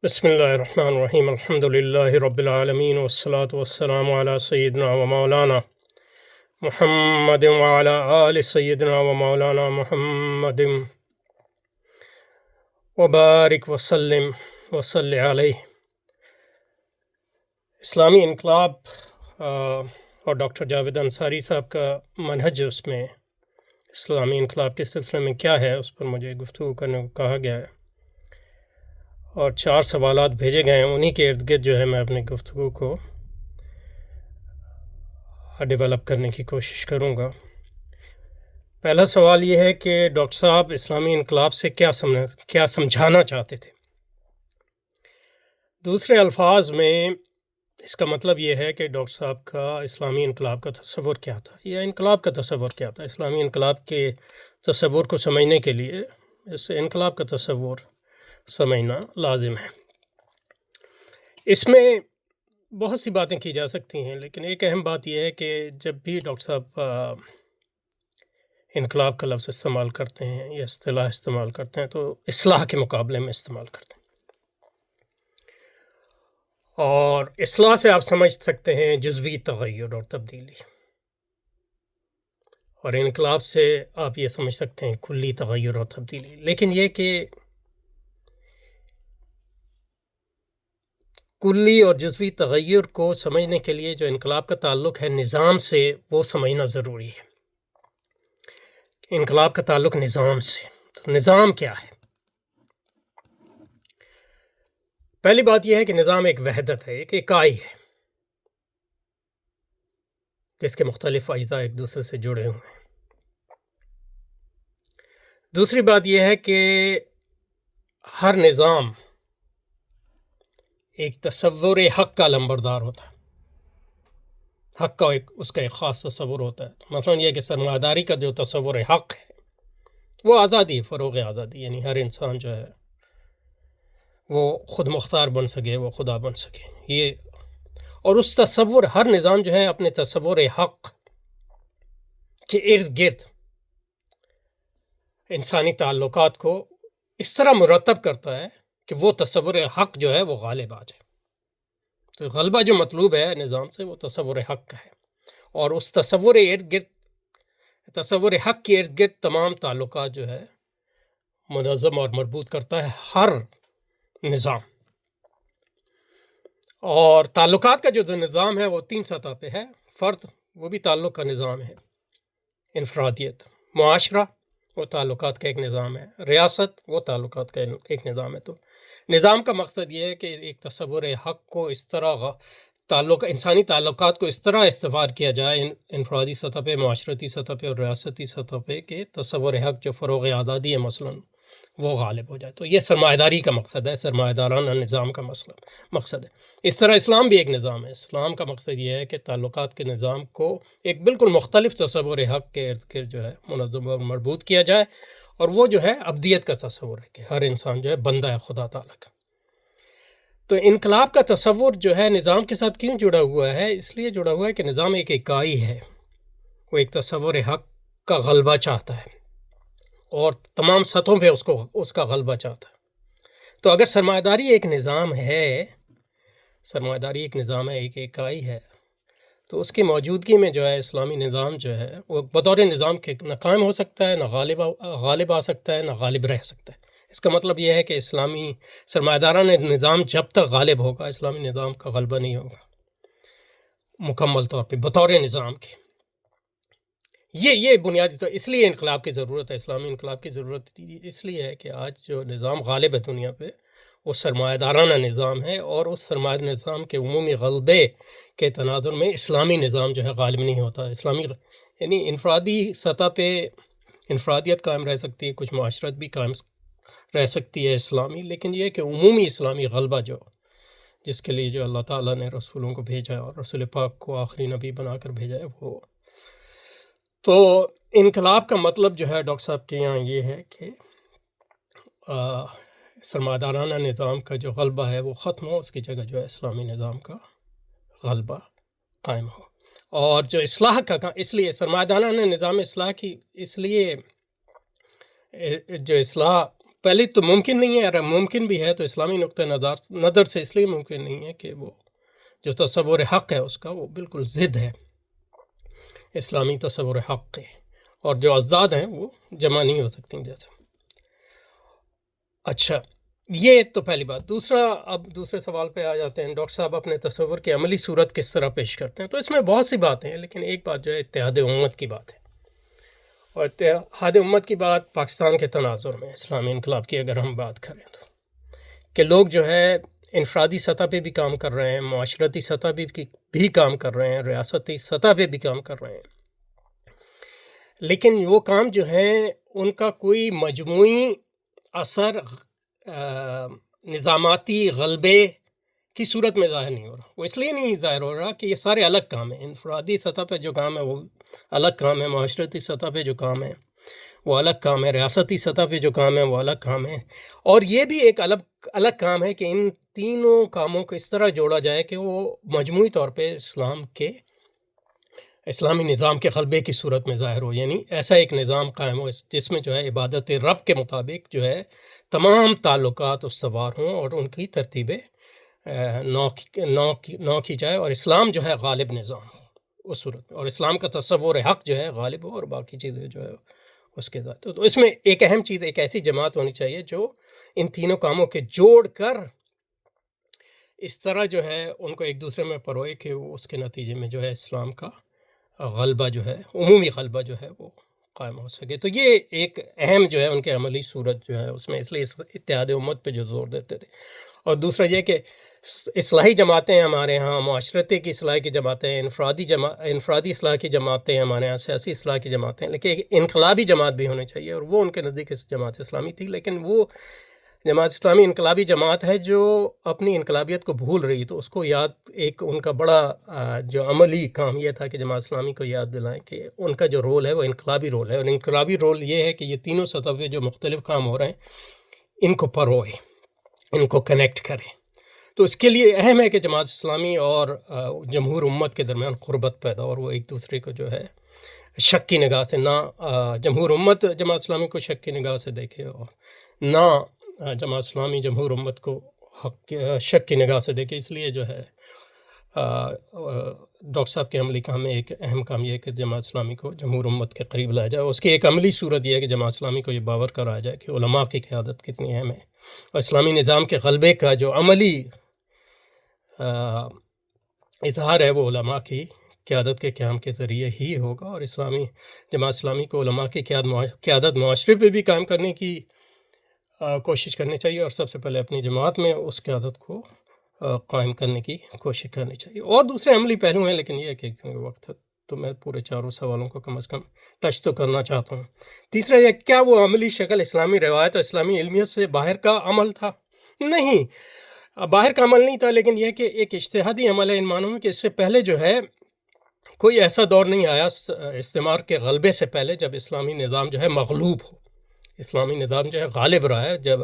بسم اللہ الرحمن الرحیم الحمد للہ رب العالمین والصلاة والسلام علی سیدنا و مولانا محمد وعلی آل سیدنا و مولانا محمد وبارک وسلم وصلی علیہ۔ اسلامی انقلاب اور ڈاکٹر جاوید انصاری صاحب کا منہج اس میں اسلامی انقلاب کے سلسلے میں کیا ہے، اس پر مجھے گفتگو کرنے کو کہا گیا ہے اور 4 سوالات بھیجے گئے ہیں، انہی کے ارد گرد جو ہے میں اپنی گفتگو کو ڈیولپ کرنے کی کوشش کروں گا۔ پہلا سوال یہ ہے کہ ڈاکٹر صاحب اسلامی انقلاب سے کیا سمجھانا چاہتے تھے؟ دوسرے الفاظ میں اس کا مطلب یہ ہے کہ ڈاکٹر صاحب کا اسلامی انقلاب کا تصور کیا تھا یا انقلاب کا تصور کیا تھا۔ اسلامی انقلاب کے تصور کو سمجھنے کے لیے اس انقلاب کا تصور سمجھنا لازم ہے۔ اس میں بہت سی باتیں کی جا سکتی ہیں، لیکن ایک اہم بات یہ ہے کہ جب بھی ڈاکٹر صاحب انقلاب کا لفظ استعمال کرتے ہیں یا اصطلاح استعمال کرتے ہیں تو اصلاح کے مقابلے میں استعمال کرتے ہیں، اور اصلاح سے آپ سمجھ سکتے ہیں جزوی تغیر اور تبدیلی، اور انقلاب سے آپ یہ سمجھ سکتے ہیں کلی تغیر اور تبدیلی۔ لیکن یہ کہ کلی اور جزوی تغیر کو سمجھنے کے لیے جو انقلاب کا تعلق ہے نظام سے، وہ سمجھنا ضروری ہے۔ انقلاب کا تعلق نظام سے، تو نظام کیا ہے؟ پہلی بات یہ ہے کہ نظام ایک وحدت ہے، ایک اکائی ہے جس کے مختلف اجزاء ایک دوسرے سے جڑے ہوئے ہیں۔ دوسری بات یہ ہے کہ ہر نظام ایک تصور حق کا لمبردار ہوتا ہے، حق کا اس کا ایک خاص تصور ہوتا ہے۔ مثلا یہ کہ سرمایہ داری کا جو تصور حق ہے وہ آزادی، فروغ آزادی، یعنی ہر انسان جو ہے وہ خود مختار بن سکے، وہ خدا بن سکے، یہ اور اس تصور ہر نظام جو ہے اپنے تصور حق کے ارد گرد انسانی تعلقات کو اس طرح مرتب کرتا ہے کہ وہ تصور حق جو ہے وہ غالب آ جائے۔ تو غلبہ جو مطلوب ہے نظام سے وہ تصور حق کا ہے، اور اس تصور حق کے ارد گرد تمام تعلقات جو ہے منظم اور مربوط کرتا ہے ہر نظام۔ اور تعلقات کا جو نظام ہے وہ 3 سطح پہ ہے۔ فرد، وہ بھی تعلق کا نظام ہے، انفرادیت، معاشرہ، وہ تعلقات کا ایک نظام ہے، ریاست، وہ تعلقات کا ایک نظام ہے۔ تو نظام کا مقصد یہ ہے کہ ایک تصور حق کو اس طرح انسانی تعلقات کو اس طرح استوار کیا جائے انفرادی سطح پہ، معاشرتی سطح پہ اور ریاستی سطح پہ کہ تصور حق جو فروغ آزادی ہے مثلاً وہ غالب ہو جائے۔ تو یہ سرمایہ داری کا مقصد ہے، سرمایہ دارانہ نظام کا مقصد ہے۔ اس طرح اسلام بھی ایک نظام ہے۔ اسلام کا مقصد یہ ہے کہ تعلقات کے نظام کو ایک بالکل مختلف تصور حق کے ارد گرد جو ہے منظم اور مربوط کیا جائے، اور وہ جو ہے ابدیت کا تصور ہے کہ ہر انسان جو ہے بندہ ہے خدا تعالیٰ کا۔ تو انقلاب کا تصور جو ہے نظام کے ساتھ کیوں جڑا ہوا ہے؟ اس لیے جڑا ہوا ہے کہ نظام ایک اکائی ہے، وہ ایک تصور حق کا غلبہ چاہتا ہے اور تمام سطحوں پہ اس کا غلبہ چاہتا ہے۔ تو اگر سرمایہ داری ایک نظام ہے، ایک اکائی ہے، تو اس کی موجودگی میں جو ہے اسلامی نظام جو ہے وہ بطور نظام کے نہ قائم ہو سکتا ہے، نہ غالب آ سکتا ہے، نہ غالب رہ سکتا ہے۔ اس کا مطلب یہ ہے کہ اسلامی سرمایہ دارانہ نظام جب تک غالب ہوگا اسلامی نظام کا غلبہ نہیں ہوگا مکمل طور پہ بطور نظام کے۔ یہ بنیادی، تو اس لیے انقلاب کی ضرورت ہے، اسلامی انقلاب کی ضرورت اس لیے ہے کہ آج جو نظام غالب ہے دنیا پہ وہ سرمایہ دارانہ نظام ہے، اور اس سرمایہ نظام کے عمومی غلبے کے تناظر میں اسلامی نظام جو ہے غالب نہیں ہوتا۔ یعنی انفرادی سطح پہ انفرادیت قائم رہ سکتی ہے، کچھ معاشرت بھی قائم رہ سکتی ہے اسلامی، لیکن یہ کہ عمومی اسلامی غلبہ جس کے لیے جو اللہ تعالیٰ نے رسولوں کو بھیجا ہے اور رسول پاک کو آخری نبی بنا کر بھیجا ہے وہ۔ تو انقلاب کا مطلب جو ہے ڈاکٹر صاحب کے یہاں یہ ہے کہ سرمایہ دارانہ نظام کا جو غلبہ ہے وہ ختم ہو، اس کی جگہ جو ہے اسلامی نظام کا غلبہ قائم ہو۔ اور جو اصلاح کا اس لیے سرمایہ دارانہ نظام اصلاح کی، اس لیے جو اصلاح پہلے تو ممکن نہیں ہے، اگر ممکن بھی ہے تو اسلامی نقطہ نظر سے اس لیے ممکن نہیں ہے کہ وہ جو تصور حق ہے اس کا وہ بالکل ضد ہے اسلامی تصور حق کے، اور جو اضداد ہیں وہ جمع نہیں ہو سکتی جیسے۔ اچھا، یہ تو پہلی بات۔ دوسرا، اب دوسرے سوال پہ آ جاتے ہیں، ڈاکٹر صاحب اپنے تصور کی عملی صورت کس طرح پیش کرتے ہیں؟ تو اس میں بہت سی باتیں ہیں، لیکن ایک بات جو ہے اتحاد امت کی بات ہے، اور اتحاد امت کی بات پاکستان کے تناظر میں اسلامی انقلاب کی اگر ہم بات کریں تو، کہ لوگ جو ہے انفرادی سطح پہ بھی کام کر رہے ہیں، معاشرتی سطح بھی کام کر رہے ہیں، ریاستی سطح پہ بھی کام کر رہے ہیں، لیکن وہ کام جو ہیں ان کا کوئی مجموعی اثر نظاماتی غلبے کی صورت میں ظاہر نہیں ہو رہا۔ وہ اس لیے نہیں ظاہر ہو رہا کہ یہ سارے الگ کام ہیں، انفرادی سطح پہ جو کام ہے وہ الگ کام ہے، معاشرتی سطح پہ جو کام ہے وہ الگ کام ہے، ریاستی سطح پہ جو کام ہے وہ الگ کام ہے، اور یہ بھی ایک الگ کام ہے کہ ان تینوں کاموں کو اس طرح جوڑا جائے کہ وہ مجموعی طور پہ اسلامی نظام کے غلبے کی صورت میں ظاہر ہو، یعنی ایسا ایک نظام قائم ہو جس میں جو ہے عبادت رب کے مطابق جو ہے تمام تعلقات استوار ہوں اور ان کی ترتیبیں نو کی جائے، اور اسلام جو ہے غالب نظام ہو اس صورت میں، اور اسلام کا تصور حق جو ہے غالب ہو، اور باقی چیزیں جو ہے اس کے ذات۔ تو اس میں ایک اہم چیز ایک ایسی جماعت ہونی چاہیے جو ان تینوں کاموں کے جوڑ کر اس طرح جو ہے ان کو ایک دوسرے میں پروئے کہ وہ اس کے نتیجے میں جو ہے اسلام کا غلبہ جو ہے عمومی غلبہ جو ہے وہ قائم ہو سکے۔ تو یہ ایک اہم جو ہے ان کے عملی صورت جو ہے اس میں، اس لیے اتحاد امت پہ جو زور دیتے تھے۔ اور دوسرا یہ کہ اصلاحی جماعتیں ہمارے ہاں، معاشرتی کی اصلاح کی جماعتیں، انفرادی اصلاح کی جماعتیں ہمارے ہاں، سیاسی اصلاح کی جماعتیں، لیکن ایک انقلابی جماعت بھی ہونی چاہیے، اور وہ ان کے نزدیک جماعت اسلامی تھی، لیکن وہ جماعت اسلامی انقلابی جماعت ہے جو اپنی انقلابیت کو بھول رہی، تو اس کو یاد، ایک ان کا بڑا جو عملی کام یہ تھا کہ جماعت اسلامی کو یاد دلائیں کہ ان کا جو رول ہے وہ انقلابی رول ہے، اور انقلابی رول یہ ہے کہ یہ تینوں سطح پہ جو مختلف کام ہو رہے ہیں ان کو پروئے، ان کو کنیکٹ کریں۔ تو اس کے لیے اہم ہے کہ جماعت اسلامی اور جمہور امت کے درمیان قربت پیدا ہو، اور وہ ایک دوسرے کو جو ہے شک کی نگاہ سے نہ، جمہور امت جماعت اسلامی کو شک کی نگاہ سے دیکھے، اور نہ جماعت اسلامی جمہور امت کو شک کی نگاہ سے دیکھے۔ اس لیے جو ہے ڈاکٹر صاحب کے عملی کام میں ایک اہم کام یہ ہے کہ جماعت اسلامی کو جمہور امت کے قریب لایا جائے۔ اس کی ایک عملی صورت یہ ہے کہ جماعت اسلامی کو یہ باور کرایا جائے کہ علماء کی قیادت کتنی اہم ہے، اور اسلامی نظام کے غلبے کا جو عملی اظہار ہے وہ علماء کی قیادت کے قیام کے ذریعے ہی ہوگا، اور جماعت اسلامی کو علماء کی قیادت معاشرے پہ بھی قائم کرنے کی کوشش کرنی چاہیے، اور سب سے پہلے اپنی جماعت میں اس قیادت کو قائم کرنے کی کوشش کرنی چاہیے۔ اور دوسرے عملی پہلو ہیں، لیکن یہ کہ وقت ہے تو میں پورے چاروں سوالوں کو کم از کم ٹچ تو کرنا چاہتا ہوں۔ تیسرا یہ، کیا وہ عملی شکل اسلامی روایت اور اسلامی علمیت سے باہر کا عمل تھا؟ نہیں، باہر کا عمل نہیں تھا، لیکن یہ کہ ایک اجتہادی عمل ہے ان معنوں میں کہ اس سے پہلے جو ہے کوئی ایسا دور نہیں آیا استعمار کے غلبے سے پہلے جب اسلامی نظام جو ہے مغلوب ہو، اسلامی نظام جو ہے غالب رہا ہے جب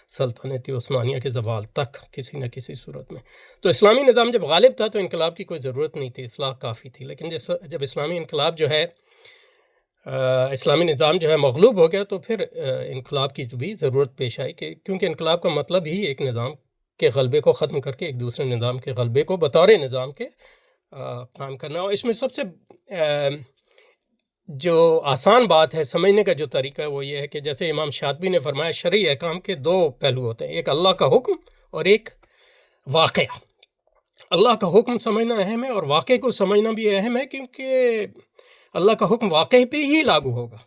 سلطنت عثمانیہ کے زوال تک کسی نہ کسی صورت میں۔ تو اسلامی نظام جب غالب تھا تو انقلاب کی کوئی ضرورت نہیں تھی، اصلاح کافی تھی، لیکن جب اسلامی انقلاب جو ہے اسلامی نظام جو ہے مغلوب ہو گیا تو پھر انقلاب کی بھی ضرورت پیش آئی، کیونکہ انقلاب کا مطلب ہی ایک نظام کے غلبے کو ختم کر کے ایک دوسرے نظام کے غلبے کو بطور نظام کے قائم کرنا۔ اور اس میں سب سے جو آسان بات ہے سمجھنے کا جو طریقہ ہے وہ یہ ہے کہ جیسے امام شاطبی نے فرمایا، شرعی احکام کے دو پہلو ہوتے ہیں، ایک اللہ کا حکم اور ایک واقعہ۔ اللہ کا حکم سمجھنا اہم ہے، اور واقعے کو سمجھنا بھی اہم ہے، کیونکہ اللہ کا حکم واقعے پہ ہی لاگو ہوگا۔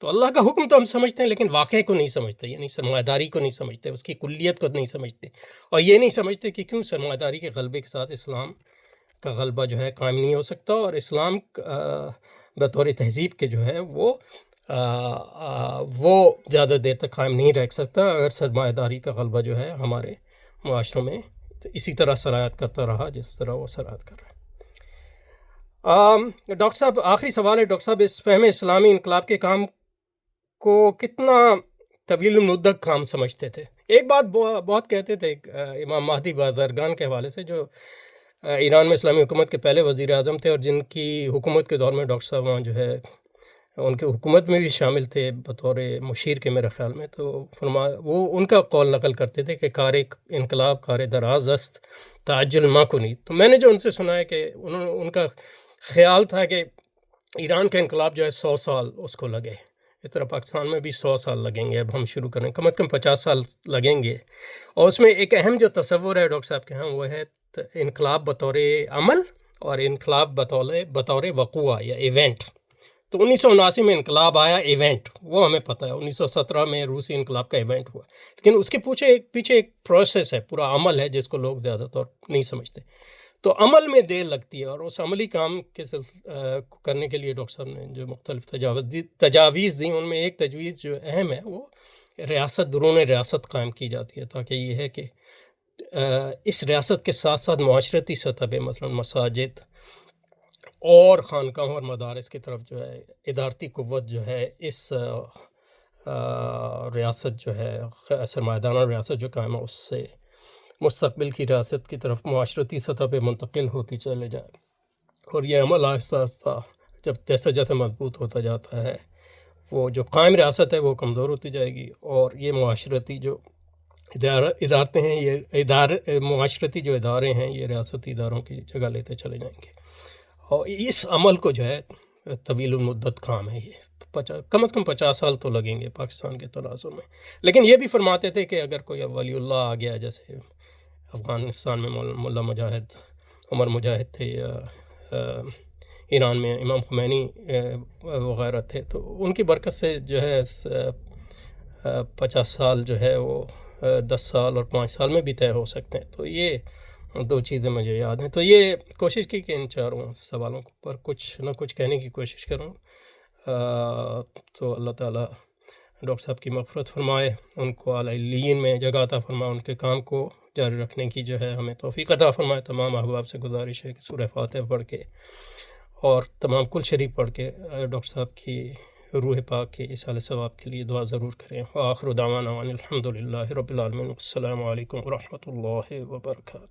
تو اللہ کا حکم تو ہم سمجھتے ہیں لیکن واقعے کو نہیں سمجھتے، یعنی سرمایہ داری کو نہیں سمجھتے، اس کی کلیت کو نہیں سمجھتے، اور یہ نہیں سمجھتے کہ کیوں سرمایہ داری کے غلبے کے ساتھ اسلام کا غلبہ جو ہے قائم نہیں ہو سکتا، اور اسلام بطور تہذیب کے جو ہے وہ زیادہ دیر تک قائم نہیں رہ سکتا اگر سرمایہ داری کا غلبہ جو ہے ہمارے معاشروں میں اسی طرح سرایت کرتا رہا جس طرح وہ سرایت کر رہا ہے۔ ڈاکٹر صاحب، آخری سوال ہے ڈاکٹر صاحب، اس فہم اسلامی انقلاب کے کام کو کتنا طویل المدت کام سمجھتے تھے؟ ایک بات بہت کہتے تھے امام مہدی بازرگان کے حوالے سے، جو ایران میں اسلامی حکومت کے پہلے وزیر اعظم تھے، اور جن کی حکومت کے دور میں ڈاکٹر صاحب وہاں جو ہے ان کے حکومت میں بھی شامل تھے بطور مشیر کے میرے خیال میں، تو وہ ان کا قول نقل کرتے تھے کہ کار انقلاب کار دراز است تعجل ما کنید. تو میں نے جو ان سے سنا ہے کہ ان کا خیال تھا کہ ایران کا انقلاب جو ہے 100 سال اس کو لگے، اس طرح پاکستان میں بھی 100 سال لگیں گے. اب ہم شروع کریں، کم از کم 50 سال لگیں گے. اور اس میں ایک اہم جو تصور ہے ڈاکٹر صاحب کے ہاں، وہ ہے انقلاب بطور عمل اور انقلاب بطور وقوع یا ایونٹ. تو 1979 میں انقلاب آیا، ایونٹ وہ ہمیں پتہ ہے. 1917 میں روسی انقلاب کا ایونٹ ہوا، لیکن اس کے پیچھے ایک پروسیس ہے، پورا عمل ہے جس کو لوگ زیادہ طور نہیں سمجھتے. تو عمل میں دیر لگتی ہے، اور اس عملی کام کے کرنے کے لیے ڈاکٹر صاحب نے جو مختلف تجاویز دیں، ان میں ایک تجویز جو اہم ہے وہ ریاست درون ریاست قائم کی جاتی ہے، تاکہ یہ ہے کہ اس ریاست کے ساتھ ساتھ معاشرتی سطح پہ مثلا مساجد اور خانقاہوں اور مدارس کی طرف جو ہے ادارتی قوت جو ہے اس ریاست جو ہے سرمایہ دارانہ ریاست جو قائم ہے اس سے مستقبل کی ریاست کی طرف معاشرتی سطح پہ منتقل ہوتی چلے جائے. اور یہ عمل آہستہ آہستہ جب جیسے مضبوط ہوتا جاتا ہے، وہ جو قائم ریاست ہے وہ کمزور ہوتی جائے گی، اور یہ معاشرتی جو ادارتے ہیں، یہ معاشرتی جو ادارے ہیں یہ ریاستی اداروں کی جگہ لیتے چلے جائیں گے. اور اس عمل کو جو ہے طویل المدت کام ہے، یہ کم از کم 50 سال تو لگیں گے پاکستان کے تناظر میں. لیکن یہ بھی فرماتے تھے کہ اگر کوئی ولی اللہ آ گیا، جیسے افغانستان میں ملا مجاہد عمر مجاہد تھے، یا ایران میں امام خمینی وغیرہ تھے، تو ان کی برکت سے جو ہے 50 سال جو ہے وہ 10 سال اور 5 سال میں بھی طے ہو سکتے ہیں. تو یہ 2 چیزیں مجھے یاد ہیں. تو یہ کوشش کی کہ ان چاروں سوالوں پر کچھ نہ کچھ کہنے کی کوشش کروں. تو اللہ تعالیٰ ڈاکٹر صاحب کی مغفرت فرمائے، ان کو اعلیٰ علیین میں جگہ عطا فرمائے، ان کے کام کو جاری رکھنے کی جو ہے ہمیں توفیق عطا فرمائے. تمام احباب سے گزارش ہے کہ سورہ فاتحہ پڑھ کے اور تمام کل شریف پڑھ کے ڈاکٹر صاحب کی روح پاک کے اصال ثواب کے لیے دعا ضرور کریں. وآخر دعوانا ان الحمد للہ رب العالمین. السلام علیکم ورحمۃ اللہ وبرکاتہ.